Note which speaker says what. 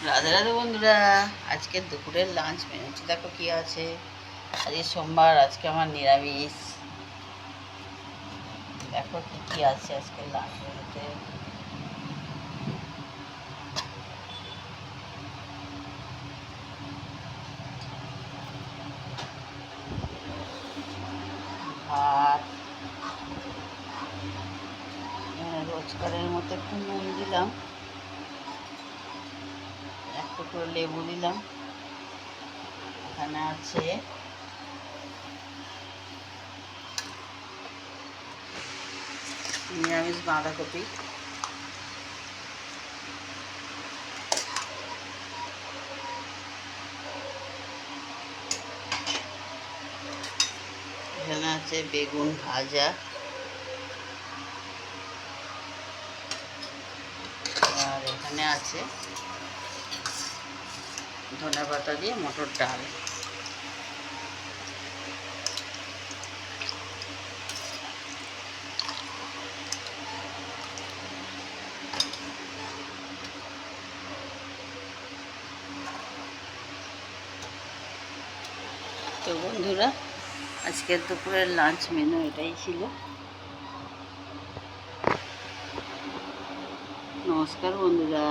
Speaker 1: রাধে রাধে বন্ধুরা, আজকে দুপুরের লাঞ্চ মেনুতে দেখো কি আছে। আজকে সোমবার, আজকে আমার নিরামিষ। দেখো কি কি আছে আজকে লাঞ্চ মেনুতে। ভাত, রোজকারের মতো একটু নুন দিলাম, এক টুকরো লেবু দিলাম। এখানে আছে নিরামিষ বাঁধাকপি, এখানে আছে বেগুন ভাজা, আর এখানে আছে ধনেপাতা দিয়ে মটর ডাল। তো বন্ধুরা, আজকের দুপুরের লাঞ্চ মেনু এটাই ছিল। নমস্কার বন্ধুরা।